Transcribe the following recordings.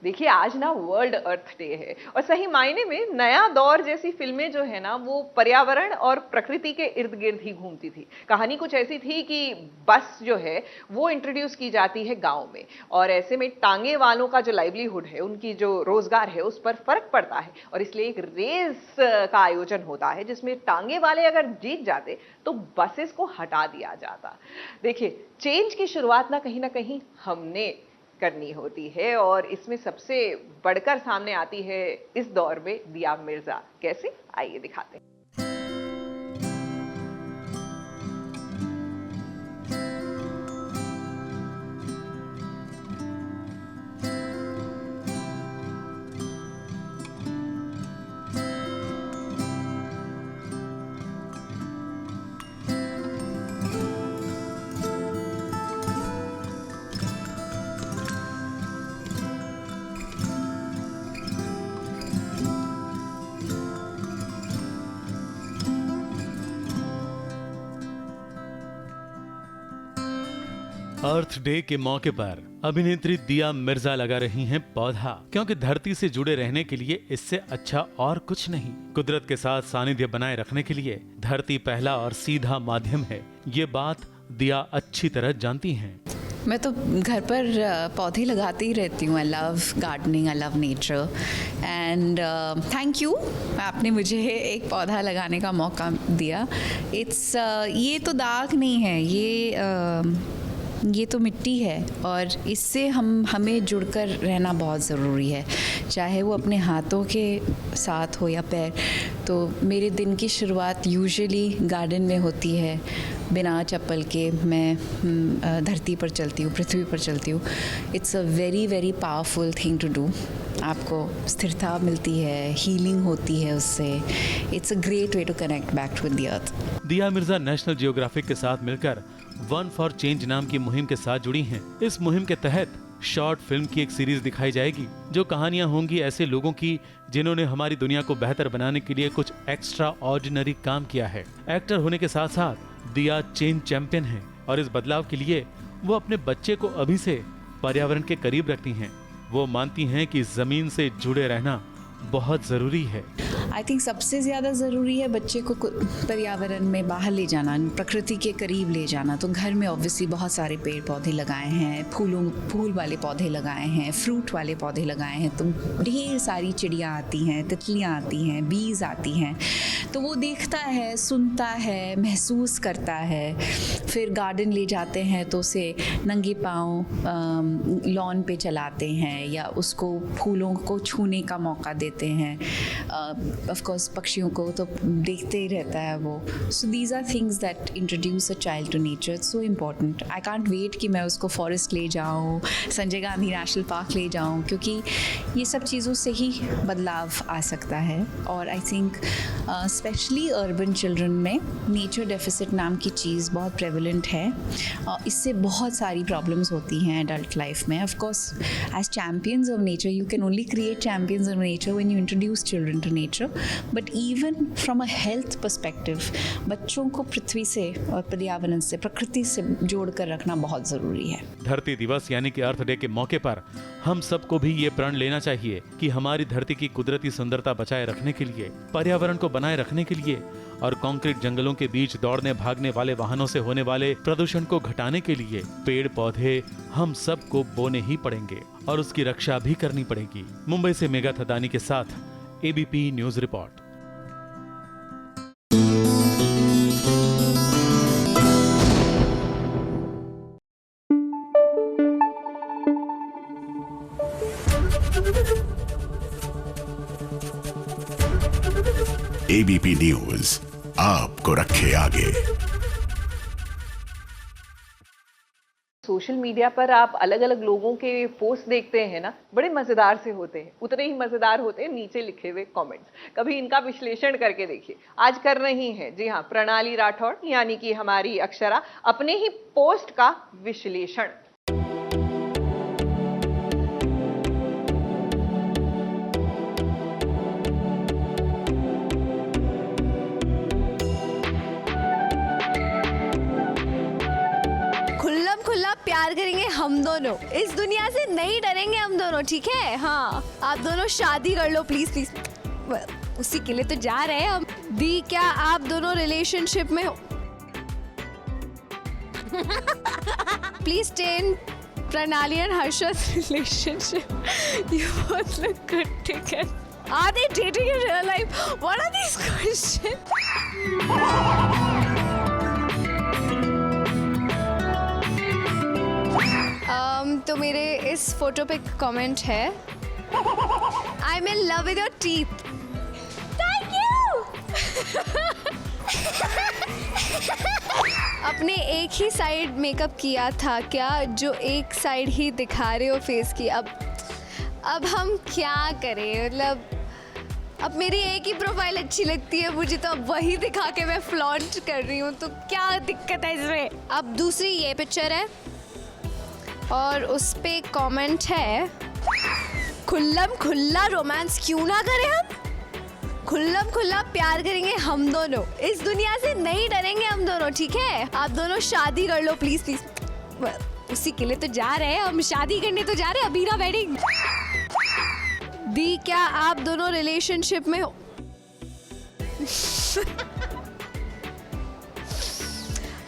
देखिए आज ना वर्ल्ड अर्थ डे है और सही मायने में नया दौर जैसी फिल्में जो है ना वो पर्यावरण और प्रकृति के इर्द गिर्द ही घूमती थी। कहानी कुछ ऐसी थी कि बस जो है वो इंट्रोड्यूस की जाती है गांव में और ऐसे में टांगे वालों का जो लाइवलीहुड है, उनकी जो रोजगार है, उस पर फर्क पड़ता है और इसलिए एक रेस का आयोजन होता है जिसमें टांगे वाले अगर जीत जाते तो बसेस को हटा दिया जाता। देखिए चेंज की शुरुआत ना कहीं हमने करनी होती है और इसमें सबसे बढ़कर सामने आती है इस दौर में दिया मिर्जा। कैसे, आइए दिखाते हैं। अर्थ डे के मौके पर अभिनेत्री दिया मिर्जा लगा रही हैं पौधा, क्योंकि धरती से जुड़े रहने के लिए इससे अच्छा और कुछ नहीं। कुदरत के साथ सानिध्य बनाए रखने के लिए धरती पहला और सीधा माध्यम है, ये बात दिया अच्छी तरह जानती हैं। मैं तो घर पर पौधे लगाती ही रहती हूँ। I love gardening, I love nature and thank you, आपने मुझे एक पौधा लगाने का मौका दिया। ये तो दाग नहीं है, ये तो मिट्टी है और इससे हमें जुड़कर रहना बहुत ज़रूरी है, चाहे वो अपने हाथों के साथ हो या पैर। तो मेरे दिन की शुरुआत यूजुअली गार्डन में होती है। बिना चप्पल के मैं धरती पर चलती हूँ, पृथ्वी पर चलती हूँ। It's a very very powerful thing to do. आपको स्थिरता मिलती है, हीलिंग होती है उससे। It's a great way to connect back with the earth. Dia Mirza national geographic के साथ मिलकर वन फॉर चेंज नाम की मुहिम के साथ जुड़ी हैं। इस मुहिम के तहत शॉर्ट फिल्म की एक सीरीज दिखाई जाएगी, जो कहानियां होंगी ऐसे लोगों की जिन्होंने हमारी दुनिया को बेहतर बनाने के लिए कुछ एक्स्ट्रा ऑर्डिनरी काम किया है। एक्टर होने के साथ साथ दिया चेंज चैंपियन है और इस बदलाव के लिए वो अपने बच्चे को अभी से पर्यावरण के करीब रखती हैं। वो मानती हैं कि जमीन से जुड़े रहना बहुत ज़रूरी है। आई थिंक सबसे ज़्यादा ज़रूरी है बच्चे को पर्यावरण में बाहर ले जाना, प्रकृति के करीब ले जाना। तो घर में ऑब्वियसली बहुत सारे पेड़ पौधे लगाए हैं, फूल वाले पौधे लगाए हैं, फ्रूट वाले पौधे लगाए हैं। तो ढेर सारी चिड़ियाँ आती हैं, तितलियाँ आती हैं, बीज आती हैं। तो वो देखता है, सुनता है, महसूस करता है। फिर गार्डन ले जाते हैं तो उसे नंगे पाँव लॉन पे चलाते हैं या उसको फूलों को छूने का मौका देते हैं। ऑफ कोर्स पक्षियों को तो देखते ही रहता है वो। So these are things that introduce a child to nature. It's so important. I can't wait कि मैं उसको फॉरेस्ट ले जाऊँ, संजय गांधी नेशनल पार्क ले जाऊँ, क्योंकि ये सब चीज़ों से ही बदलाव आ सकता है। और I think specially urban children में नेचर डेफिसिट नाम की चीज़ बहुत प्रेवलेंट है। इससे बहुत सारी प्रॉब्लम्स होती हैं एडल्ट लाइफ में। Of course as champions of nature you can only create champions of nature when you introduce children to nature. But even from a health perspective बच्चों को पृथ्वी से और पर्यावरण से, प्रकृति से जोड़ कर रखना बहुत ज़रूरी है। धरती दिवस यानी कि अर्थ डे के मौके पर हम सबको भी ये प्रण लेना चाहिए कि हमारी धरती की कुदरती सुंदरता बचाए रखने के लिए, पर्यावरण को बनाए रखने के लिए और कंक्रीट जंगलों के बीच दौड़ने भागने वाले वाहनों से होने वाले प्रदूषण को घटाने के लिए पेड़ पौधे हम सबको बोने ही पड़ेंगे और उसकी रक्षा भी करनी पड़ेगी। मुंबई से मेघा थदानी के साथ ABP news report. ABP news आपको रखे आगे। सोशल मीडिया पर आप अलग अलग लोगों के पोस्ट देखते हैं ना, बड़े मजेदार से होते हैं। उतने ही मजेदार होते हैं नीचे लिखे हुए कमेंट्स। कभी इनका विश्लेषण करके देखिए। आज कर रही हैं, जी हाँ, प्रणाली राठौड़ यानी कि हमारी अक्षरा, अपने ही पोस्ट का विश्लेषण। प्यार करेंगे हम दोनों इस दुनिया से नहीं डरेंगे हम दोनों, ठीक है? हाँ, आप दोनों शादी कर लो प्लीज प्लीज, उसी के लिए तो जा रहे हैं हम। दी, क्या आप दोनों रिलेशनशिप में हो? Please stay in Pranali and Harshad relationship. You both look good together. Are they dating in real life? What are these questions? तो मेरे इस फोटो पे कमेंट है, I'm in love with your teeth. Thank you. अपने एक ही side makeup किया था क्या, जो एक साइड ही दिखा रहे हो फेस की? अब हम क्या करें, मतलब अब मेरी एक ही प्रोफाइल अच्छी लगती है मुझे, तो अब वही दिखा के मैं फ्लॉन्ट कर रही हूँ, तो क्या दिक्कत है इसमें? अब दूसरी ये पिक्चर है और उस पे कमेंट है, खुल्लम खुल्ला रोमांस क्यों ना करें हम, खुल्लम खुल्ला प्यार करेंगे हम दोनों, इस दुनिया से नहीं डरेंगे हम दोनों, ठीक है? आप दोनों शादी कर लो प्लीज प्लीज, उसी के लिए तो जा रहे हैं हम, शादी करने तो जा रहे हैं, अबीरा वेडिंग। दी, क्या आप दोनों रिलेशनशिप में हो?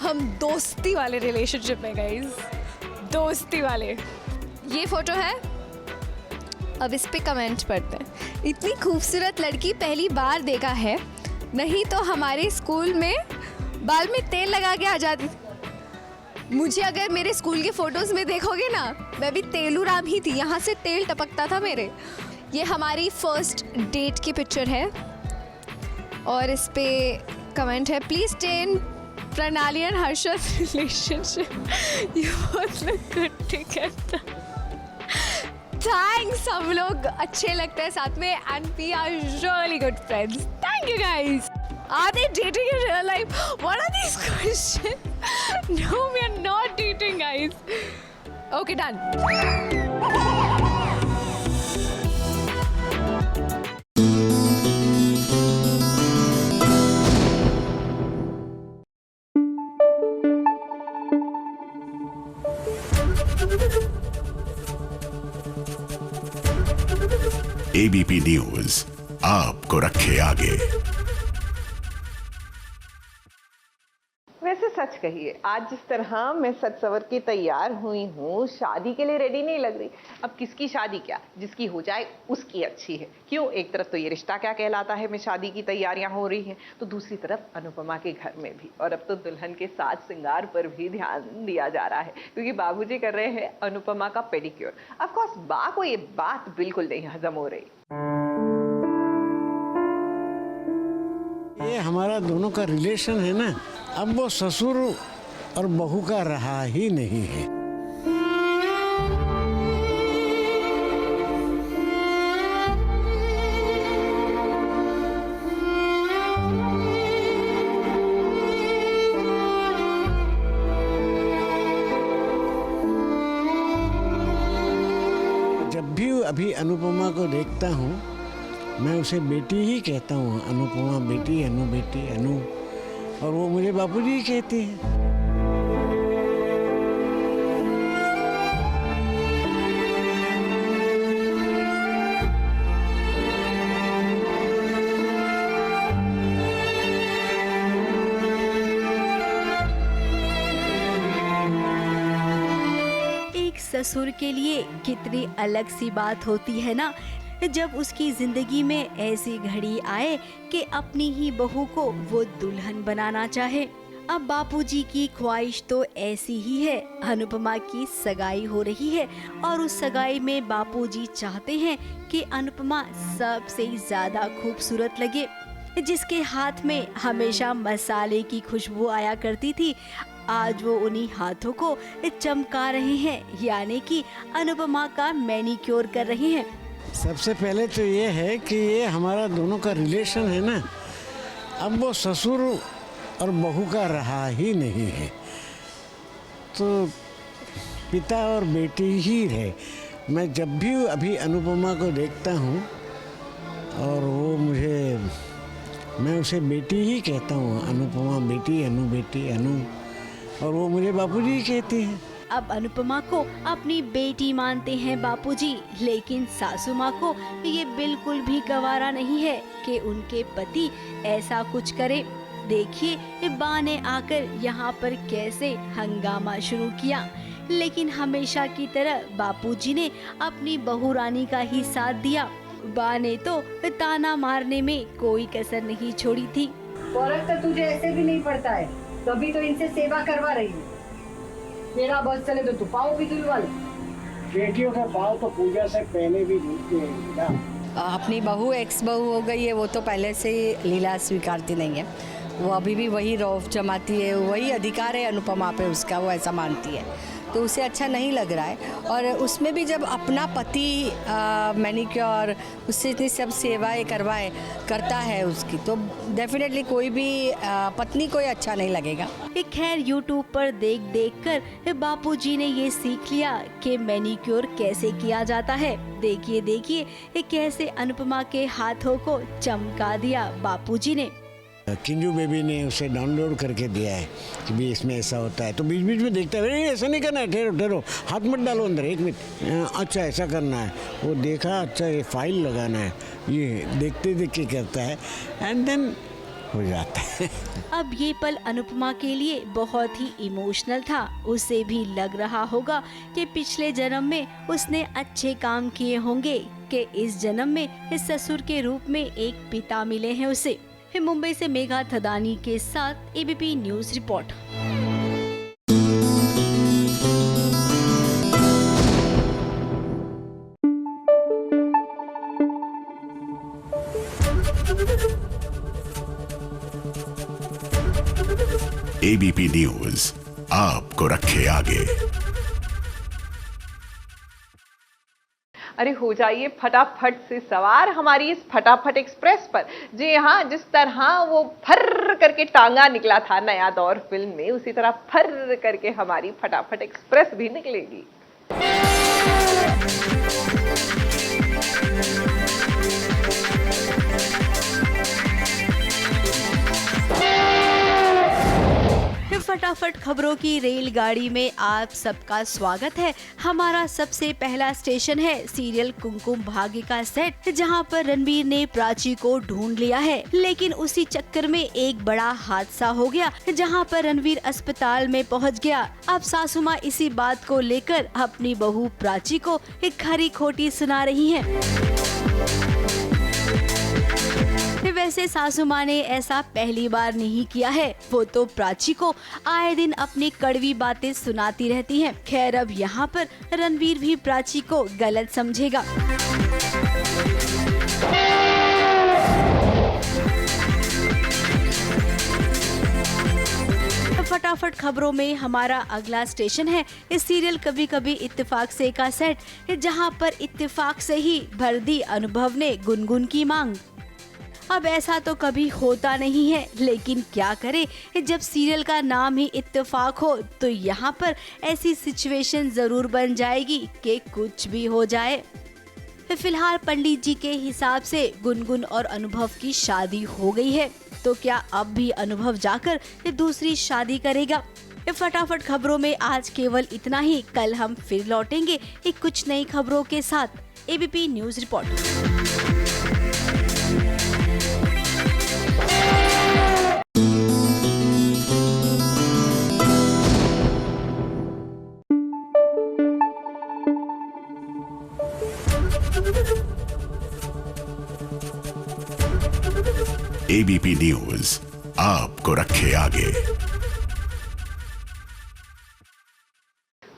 हम दोस्ती वाले रिलेशनशिप में गाइस, दोस्ती वाले। ये फोटो है, अब इस पे कमेंट पढ़ते हैं। इतनी खूबसूरत लड़की पहली बार देखा है, नहीं तो हमारे स्कूल में बाल में तेल लगा के आ जाती। मुझे अगर मेरे स्कूल के फोटोज में देखोगे ना, मैं भी तेलू राम ही थी, यहाँ से तेल टपकता था मेरे। ये हमारी फर्स्ट डेट की पिक्चर है और इस पे कमेंट है, please stay in Pranali and Harshad relationship. You both look good together. Thanks, हम लोग अच्छे लगते हैं साथ में and we are really good friends. Thank you guys. Are they dating in real life? What are these questions? No, we are not dating, guys. Okay, done. ABP news आपको रखे आगे। वैसे सच कहिए, आज जिस तरह मैं सच सवर के तैयार हुई हूँ, शादी के लिए रेडी नहीं लग रही। अब किसकी शादी क्या, जिसकी हो जाए उसकी अच्छी है। क्यों, एक तरफ तो ये रिश्ता क्या कहलाता है में शादी की तैयारियां हो रही हैं, तो दूसरी तरफ अनुपमा के घर में भी, और अब तो दुल्हन के साज श्रृंगार पर भी ध्यान दिया जा रहा है, क्योंकि बाबूजी कर रहे हैं अनुपमा का पेडिक्योर। ऑफ कोर्स बा को ये बात बिल्कुल नहीं हजम हो रही। ये हमारा दोनों का रिलेशन है ना, अब वो ससुर और बहू का रहा ही नहीं है। जब भी अभी अनुपमा को देखता हूँ, मैं उसे बेटी ही कहता हूँ, अनुपमा बेटी, अनु बेटी, अनु, और वो मुझे बापूजी ही कहती है। एक ससुर के लिए कितनी अलग सी बात होती है ना, जब उसकी जिंदगी में ऐसी घड़ी आए कि अपनी ही बहू को वो दुल्हन बनाना चाहे। अब बापूजी की ख्वाहिश तो ऐसी ही है, अनुपमा की सगाई हो रही है और उस सगाई में बापूजी चाहते हैं कि अनुपमा सबसे ज्यादा खूबसूरत लगे। जिसके हाथ में हमेशा मसाले की खुशबू आया करती थी, आज वो उन्हीं हाथों को चमका रहे हैं, यानी कि अनुपमा का मैनिक्योर कर रहे हैं। सबसे पहले तो ये है कि ये हमारा दोनों का रिलेशन है ना, अब वो ससुर और बहू का रहा ही नहीं है, तो पिता और बेटी ही रहे। मैं जब भी अभी अनुपमा को देखता हूँ और वो मुझे, मैं उसे बेटी ही कहता हूँ, अनुपमा बेटी, अनु बेटी, अनु, और वो मुझे बापूजी ही कहती है। अब अनुपमा को अपनी बेटी मानते हैं बापूजी, लेकिन सासू माँ को ये बिल्कुल भी गवारा नहीं है कि उनके पति ऐसा कुछ करे। देखिए बा ने आकर यहाँ पर कैसे हंगामा शुरू किया, लेकिन हमेशा की तरह बापूजी ने अपनी बहू रानी का ही साथ दिया। बा ने तो ताना मारने में कोई कसर नहीं छोड़ी थी। फर्क तो तुझे ऐसे भी नहीं पड़ता है, तभी तो इनसे सेवा करवा रही हूँ। मेरा बस चले तो तू पाँव भी धुलवा ले। बेटियों के पाँव तो पूजा से पहले भी धुलते हैं। अपनी बहू एक्स बहू हो गई है, वो तो पहले से ही लीला स्वीकारती नहीं है, वो अभी भी वही रौफ जमाती है, वही अधिकार है अनुपमा पे उसका, वो ऐसा मानती है, तो उसे अच्छा नहीं लग रहा है। और उसमें भी जब अपना पति मैनिक्योर उससे इतनी सब सेवाएं करता है उसकी, तो डेफिनेटली कोई भी पत्नी को अच्छा नहीं लगेगा। खैर यूट्यूब पर देख कर बापूजी ने ये सीख लिया कि मैनिक्योर कैसे किया जाता है। देखिए कैसे अनुपमा के हाथों को चमका दिया बापूजी ने। किंजू बेबी ने उसे डाउनलोड करके दिया है कि भी इसमें ऐसा होता है, तो बीच बीच में देखता है, ऐसा नहीं करना है, ठहरो हाथ मत डालो अंदर, 1 मिनट, अच्छा ऐसा करना है। वो देखा, अच्छा ये फाइल लगाना है, ये देखते के करता है एंड देन हो जाता है। अब ये पल अनुपमा के लिए बहुत ही इमोशनल था। उसे भी लग रहा होगा कि पिछले जन्म में उसने अच्छे काम किए होंगे कि इस जन्म में इस ससुर के रूप में एक पिता मिले हैं उसे। मुंबई से मेघा थदानी के साथ ABP news report. ABP news आपको रखे आगे। अरे हो जाइए फटाफट से सवार हमारी इस फटाफट एक्सप्रेस पर। जी हाँ, जिस तरह वो फर करके टांगा निकला था नया दौर फिल्म में, उसी तरह फर करके हमारी फटाफट एक्सप्रेस भी निकलेगी। फटाफट खबरों की रेलगाड़ी में आप सबका स्वागत है। हमारा सबसे पहला स्टेशन है सीरियल कुमकुम भाग्य का सेट, जहां पर रणवीर ने प्राची को ढूंढ लिया है, लेकिन उसी चक्कर में एक बड़ा हादसा हो गया, जहां पर रणवीर अस्पताल में पहुंच गया। अब सासू माँ इसी बात को लेकर अपनी बहू प्राची को एक खरी खोटी सुना रही है। वैसे सासू माँ ने ऐसा पहली बार नहीं किया है, वो तो प्राची को आए दिन अपनी कड़वी बातें सुनाती रहती हैं। खैर अब यहाँ पर रणवीर भी प्राची को गलत समझेगा। फटाफट खबरों में हमारा अगला स्टेशन है इस सीरियल कभी कभी इत्तेफाक से का सेट, जहाँ पर इत्तेफाक से ही भर दी अनुभव ने गुनगुन की मांग। अब ऐसा तो कभी होता नहीं है, लेकिन क्या करे, जब सीरियल का नाम ही इत्तेफाक हो तो यहाँ पर ऐसी सिचुएशन जरूर बन जाएगी कि कुछ भी हो जाए। फिलहाल पंडित जी के हिसाब से गुनगुन और अनुभव की शादी हो गई है, तो क्या अब भी अनुभव जाकर दूसरी शादी करेगा? फटाफट खबरों में आज केवल इतना ही। कल हम फिर लौटेंगे एक कुछ नई खबरों के साथ। ABP news report. ABP news आपको रखे आगे।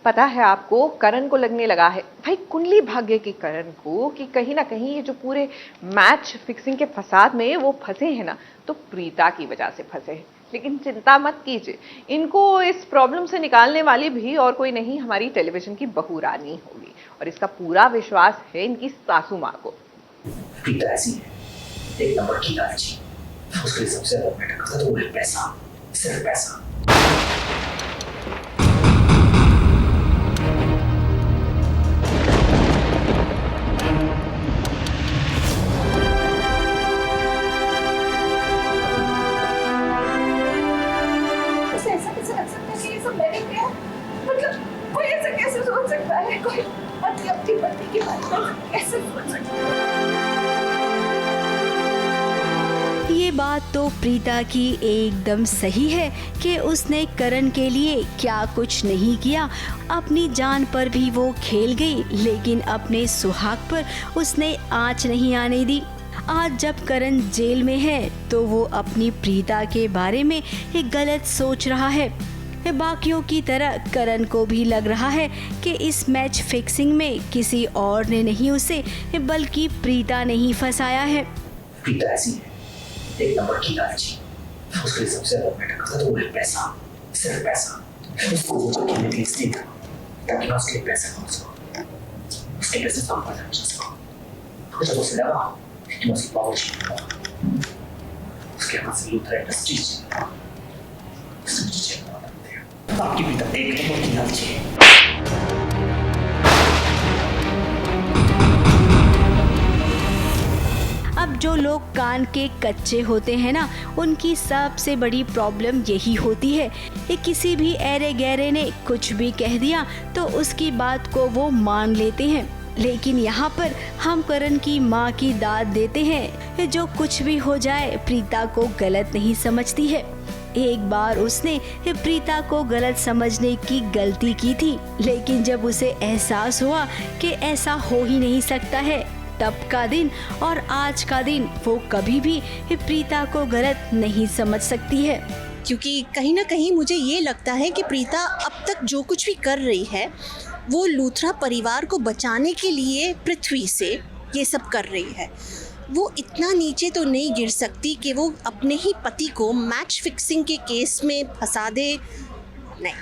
पता है आपको, करण को लगने लगा है भाई कुंडली भाग्य की करण को कि कहीं ना कहीं ये जो पूरे मैच फिक्सिंग के फसाद में वो फंसे हैं ना, तो प्रीता की वजह से फंसे हैं। लेकिन चिंता मत कीजिए, इनको इस प्रॉब्लम से निकालने वाली भी और कोई नहीं, हमारी टेलीविजन की बहू रानी होगी, और इसका पूरा विश्वास है इनकी सासू माँ को। प्रीता ऐसी है, एक नंबर की लालची, उसके लिए सबसे ज्यादा मैटर करता तो वो है पैसा, सिर्फ पैसा। ऐसा कैसे लग सकता है कि ये सब मैंने किया? मतलब कोई बात तो प्रीता की एकदम सही है कि उसने करण के लिए क्या कुछ नहीं किया। अपनी जान पर भी वो खेल गई, लेकिन अपने सुहाग पर उसने आँच नहीं आने दी। आज जब करण जेल में है तो वो अपनी प्रीता के बारे में एक गलत सोच रहा है। बाकियों की तरह करण को भी लग रहा है कि इस मैच फिक्सिंग में किसी और ने नहीं उसे बल्कि प्रीता ने ही फंसाया है। प्रीता ऐसी है, एक नंबर की लालची। उसके लिए सबसे ज्यादा मैटर करता तो वो है पैसा, सिर्फ पैसा। उसको वो चक्की में प्लीज नहीं था ताकि मैं उसके लिए पैसे कमा सकूं, उसके पैसे संभालना चाह सकूं। जब उसे लगा कि मैं उसकी पावर छीन लूंगा, उसके हाथ से लूथरा इंडस्ट्रीज छीन लूंगा, उससे मुझे चेक करना पड़ेगा। आपकी प्रीता एक नंबर की लालची है। अब जो लोग कान के कच्चे होते हैं ना, उनकी सबसे बड़ी प्रॉब्लम यही होती है कि किसी भी ऐरे गहरे ने कुछ भी कह दिया तो उसकी बात को वो मान लेते हैं। लेकिन यहाँ पर हम करण की माँ की दाद देते हैं, जो कुछ भी हो जाए प्रीता को गलत नहीं समझती है। एक बार उसने प्रीता को गलत समझने की गलती की थी, लेकिन जब उसे एहसास हुआ कि ऐसा हो ही नहीं सकता है, तब का दिन और आज का दिन वो कभी भी प्रीता को गलत नहीं समझ सकती है। क्योंकि कहीं ना कहीं मुझे ये लगता है कि प्रीता अब तक जो कुछ भी कर रही है वो लूथरा परिवार को बचाने के लिए पृथ्वी से ये सब कर रही है। वो इतना नीचे तो नहीं गिर सकती कि वो अपने ही पति को मैच फिक्सिंग के केस में फंसा दे। नहीं,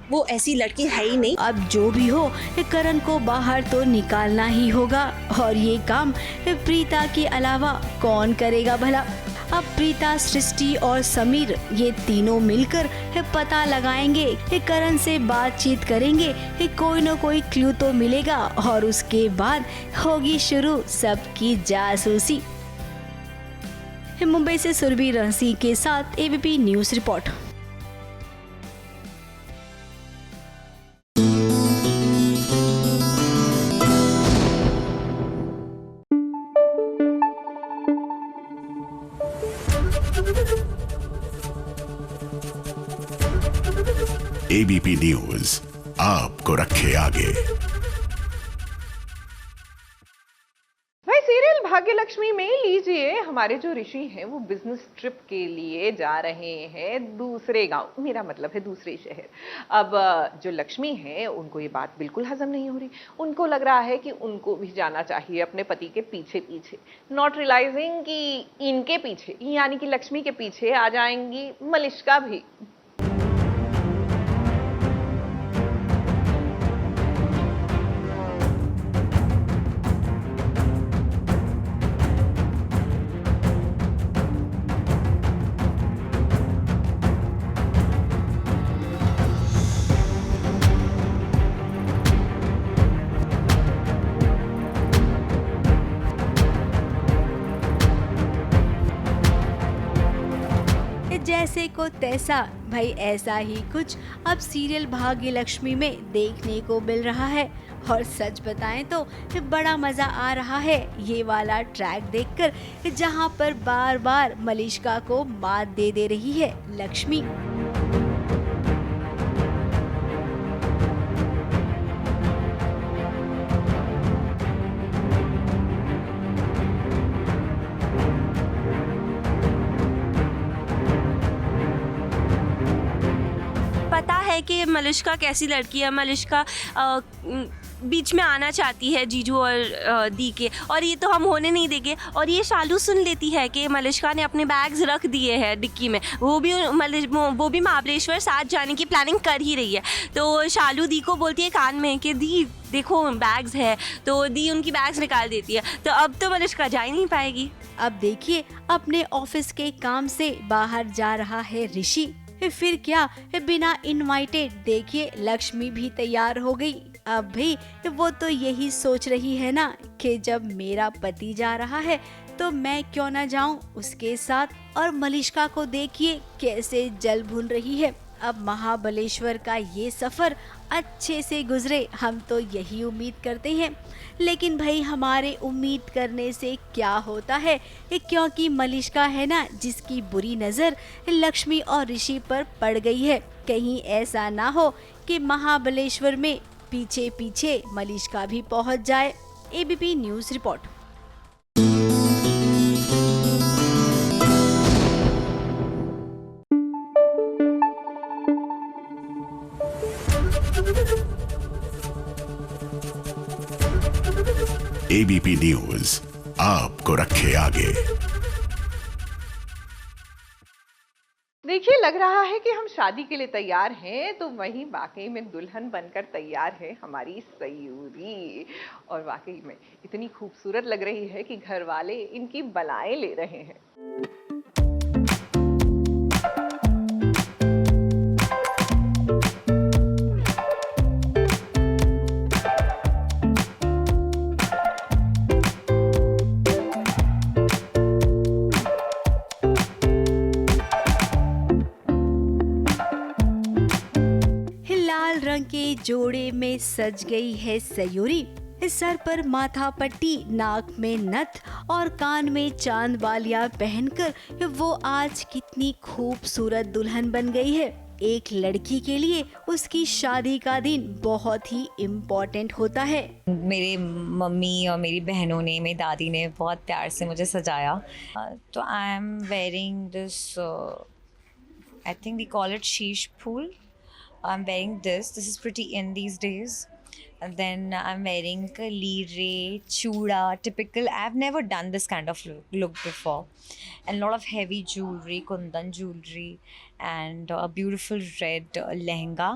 वो ऐसी लड़की है ही नहीं। अब जो भी हो, करण को बाहर तो निकालना ही होगा, और ये काम प्रीता के अलावा कौन करेगा भला। अब प्रीता, सृष्टि और समीर ये तीनों मिलकर पता लगाएंगे, करण से बातचीत करेंगे, कोई न कोई क्लू तो मिलेगा, और उसके बाद होगी शुरू सबकी जासूसी। मुंबई से सुरभि रहसी के साथ ABP news report. ABP news आपको रखे आगे। भाई सीरियल भाग्यलक्ष्मी में लीजिए, हमारे जो ऋषि हैं वो बिजनेस ट्रिप के लिए जा रहे हैं दूसरे गांव, मेरा मतलब है दूसरे शहर। अब जो लक्ष्मी है उनको ये बात बिल्कुल हजम नहीं हो रही। उनको लग रहा है कि उनको भी जाना चाहिए अपने पति के पीछे पीछे, नॉट रियलाइजिंग कि इनके पीछे यानी कि लक्ष्मी के पीछे आ जाएंगी मलिष्का भी। जैसे को तैसा, भाई ऐसा ही कुछ अब सीरियल भाग्यलक्ष्मी में देखने को मिल रहा है। और सच बताएं तो बड़ा मजा आ रहा है ये वाला ट्रैक देखकर, जहां पर बार बार मलिष्का को मात दे रही है लक्ष्मी। कि मलिष्का कैसी लड़की है। मलिष्का बीच में आना चाहती है जीजू और दी के, और ये तो हम होने नहीं देंगे। और ये शालू सुन लेती है कि मलिष्का ने अपने बैग्स रख दिए हैं डिक्की में, वो भी महाबलेश्वर साथ जाने की प्लानिंग कर ही रही है। तो शालू दी को बोलती है कान में कि दी देखो बैग्स है, तो दी उनकी बैग्स निकाल देती है। तो अब तो मलिष्का जा ही नहीं पाएगी। अब देखिए, अपने ऑफिस के काम से बाहर जा रहा है ऋषि, फिर क्या बिना इनवाइटेड देखिए लक्ष्मी भी तैयार हो गई। अब भी वो तो यही सोच रही है ना कि जब मेरा पति जा रहा है तो मैं क्यों ना जाऊं उसके साथ। और मलिष्का को देखिए कैसे जल भून रही है। अब महाबलेश्वर का ये सफ़र अच्छे से गुजरे, हम तो यही उम्मीद करते हैं। लेकिन भाई हमारे उम्मीद करने से क्या होता है, क्योंकि मलिष्का है ना जिसकी बुरी नज़र लक्ष्मी और ऋषि पर पड़ गई है। कहीं ऐसा ना हो कि महाबलेश्वर में पीछे पीछे मलिष्का भी पहुंच जाए। ABP news report. ABP news आपको रखे आगे। देखिए, लग रहा है कि हम शादी के लिए तैयार हैं, तो वहीं वाकई में दुल्हन बनकर तैयार है हमारी सयूरी। और वाकई में इतनी खूबसूरत लग रही है कि घर वाले इनकी बलाएं ले रहे हैं। के जोड़े में सज गई है सयूरी। सर पर माथा पट्टी, नाक में नथ और कान में चांद बालियां पहनकर वो आज कितनी खूबसूरत दुल्हन बन गई है। एक लड़की के लिए उसकी शादी का दिन बहुत ही इम्पोर्टेंट होता है। मेरे मम्मी और मेरी बहनों ने, मेरी दादी ने बहुत प्यार से मुझे सजाया। तो I am wearing this, I think we call it sheesh phool. I'm wearing this is pretty in these days. And then I'm wearing a lire, chuda, typical. I've never done this kind of look before. And a lot of heavy jewelry, kundan jewelry, and a beautiful red lehenga.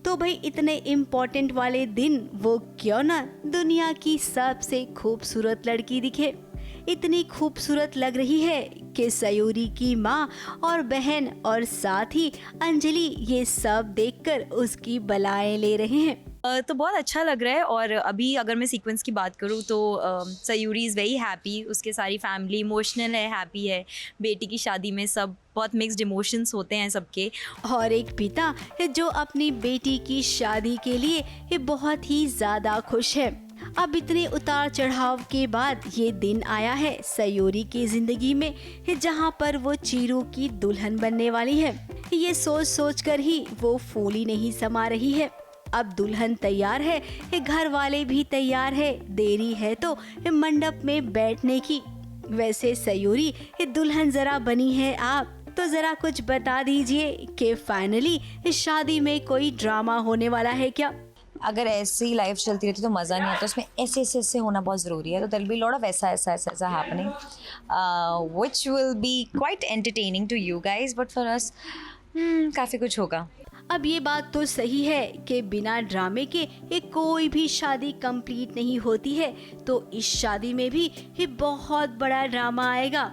तो भाई इतने important वाले दिन वो क्यों ना दुनिया की सबसे खूबसूरत लड़की दिखे। इतनी खूबसूरत लग रही है कि सयूरी की माँ और बहन और साथ ही अंजलि ये सब देखकर उसकी बलाएं ले रहे हैं। तो बहुत अच्छा लग रहा है। और अभी अगर मैं सीक्वेंस की बात करूँ तो सयूरी इज़ वेरी हैप्पी, उसके सारी फैमिली इमोशनल है, हैप्पी है। बेटी की शादी में सब बहुत मिक्स्ड इमोशंस होते हैं सबके। और एक पिता जो अपनी बेटी की शादी के लिए बहुत ही ज़्यादा खुश है। अब इतने उतार चढ़ाव के बाद ये दिन आया है सयूरी की जिंदगी में, जहाँ पर वो चीरू की दुल्हन बनने वाली है। ये सोच सोच कर ही वो फूली नहीं समा रही है। अब दुल्हन तैयार है, घर वाले भी तैयार है, देरी है तो मंडप में बैठने की। वैसे सयूरी दुल्हन जरा बनी है आप, तो जरा कुछ बता दीजिए कि फाइनली शादी में कोई ड्रामा होने वाला है क्या? अगर ऐसे ही लाइफ चलती रहती तो मज़ा नहीं आता, उसमें ऐसे होना बहुत ज़रूरी है। तो there will be lot of ऐसा happening which will be quite entertaining to you guys, but for us काफ़ी कुछ होगा। अब ये बात तो सही है कि बिना ड्रामे के कोई भी शादी कंप्लीट नहीं होती है। तो इस शादी में भी बहुत बड़ा ड्रामा आएगा।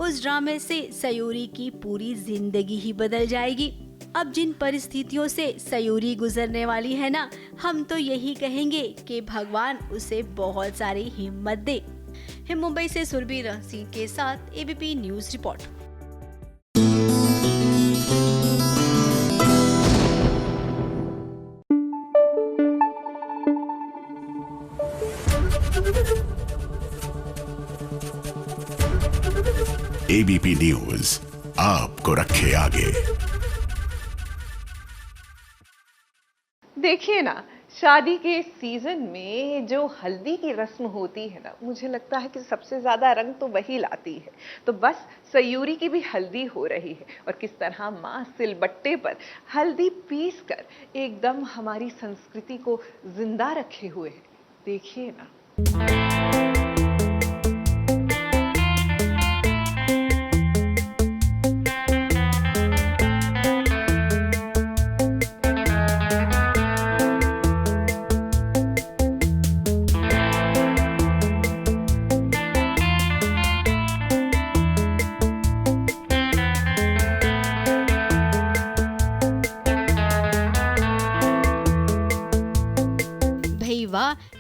उस ड्रामे से सयूरी की पूरी जिंदगी ही बदल जाएगी। अब जिन परिस्थितियों से सयूरी गुजरने वाली है ना, हम तो यही कहेंगे कि भगवान उसे बहुत सारी हिम्मत दे। मुंबई से सुरभि सिंह के साथ ABP news report. ABP news आपको रखे आगे। देखिए ना, शादी के सीजन में जो हल्दी की रस्म होती है ना, मुझे लगता है कि सबसे ज्यादा रंग तो वही लाती है। तो बस सयूरी की भी हल्दी हो रही है, और किस तरह माँ सिलबट्टे पर हल्दी पीस कर एकदम हमारी संस्कृति को जिंदा रखे हुए है। देखिए ना।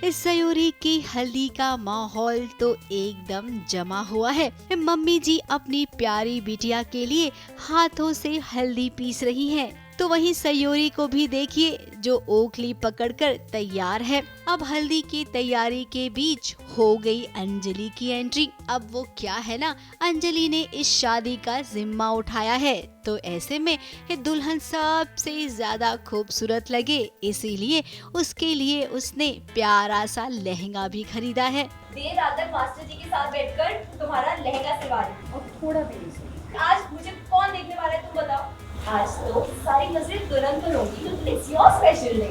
इस सयूरी की हल्दी का माहौल तो एकदम जमा हुआ है। मम्मी जी अपनी प्यारी बिटिया के लिए हाथों से हल्दी पीस रही हैं। तो वहीं सयोरी को भी देखिए जो ओखली पकड़कर तैयार है। अब हल्दी की तैयारी के बीच हो गई अंजलि की एंट्री। अब वो क्या है ना, अंजलि ने इस शादी का जिम्मा उठाया है, तो ऐसे में दुल्हन सबसे ज्यादा खूबसूरत लगे, इसीलिए उसके लिए उसने प्यारा सा लहंगा भी खरीदा है। देर रात तक मास्टर जी के साथ बैठकर तुम्हारा लहंगा सिलवा रही और थोड़ा भी नहीं। आज मुझे कौन देखने वाला है तुम बताओ? आज तो सारी नजरें दुल्हन पर होंगी, तो इट्स योर स्पेशल डे।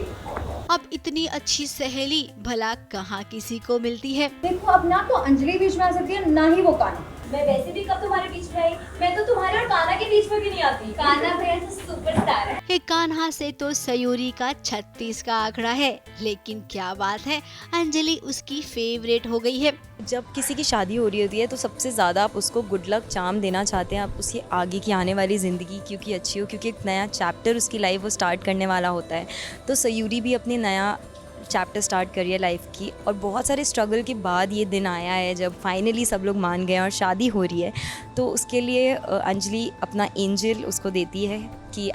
अब इतनी अच्छी सहेली भला कहाँ किसी को मिलती है। देखो अब ना तो अंजलि बीच में आ सकती है, ना ही वो कान्हा। मैं वैसे भी कब तुम्हारे बीच में आई, मैं तो तुम्हारे और कान्हा के बीच में भी नहीं आती। कान्हा भैया तो सुपरस्टार है। कान्हा से तो सयोरी का 36 का आंकड़ा है, लेकिन क्या बात है, अंजलि उसकी फेवरेट हो गई है। जब किसी की शादी हो रही होती है तो सबसे ज़्यादा आप उसको गुड लक चार्म देना चाहते हैं, आप उसकी आगे की आने वाली ज़िंदगी क्योंकि अच्छी हो, क्योंकि एक नया चैप्टर उसकी लाइफ वो स्टार्ट करने वाला होता है। तो सयूरी भी अपनी नया चैप्टर स्टार्ट करी है लाइफ की, और बहुत सारे स्ट्रगल के बाद ये दिन आया है जब फाइनली सब लोग मान गए और शादी हो रही है। तो उसके लिए अंजलि अपना एंजल उसको देती है कि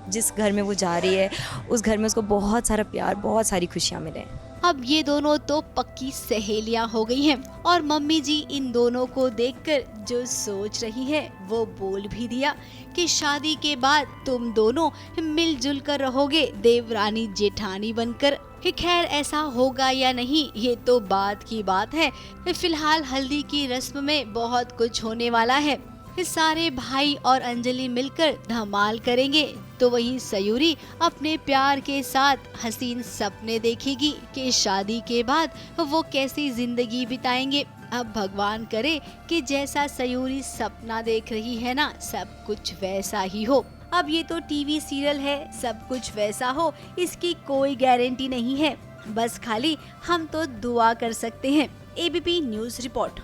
जिस घर में वो जा रही है उस घर में उसको बहुत सारा प्यार, बहुत सारी खुशियाँ मिले। अब ये दोनों तो पक्की सहेलियां हो गई हैं, और मम्मी जी इन दोनों को देखकर जो सोच रही है वो बोल भी दिया कि शादी के बाद तुम दोनों मिलजुल कर रहोगे देवरानी जेठानी बनकर। खैर ऐसा होगा या नहीं ये तो बात की बात है। फिलहाल हल्दी की रस्म में बहुत कुछ होने वाला है। सारे भाई और अंजलि मिलकर धमाल करेंगे, तो वहीं सयूरी अपने प्यार के साथ हसीन सपने देखेगी कि शादी के बाद वो कैसी जिंदगी बिताएंगे। अब भगवान करे कि जैसा सयूरी सपना देख रही है ना, सब कुछ वैसा ही हो। अब ये तो टीवी सीरियल है, सब कुछ वैसा हो इसकी कोई गारंटी नहीं है, बस खाली हम तो दुआ कर सकते हैं। ABP news report.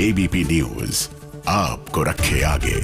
ABP news आपको रखे आगे।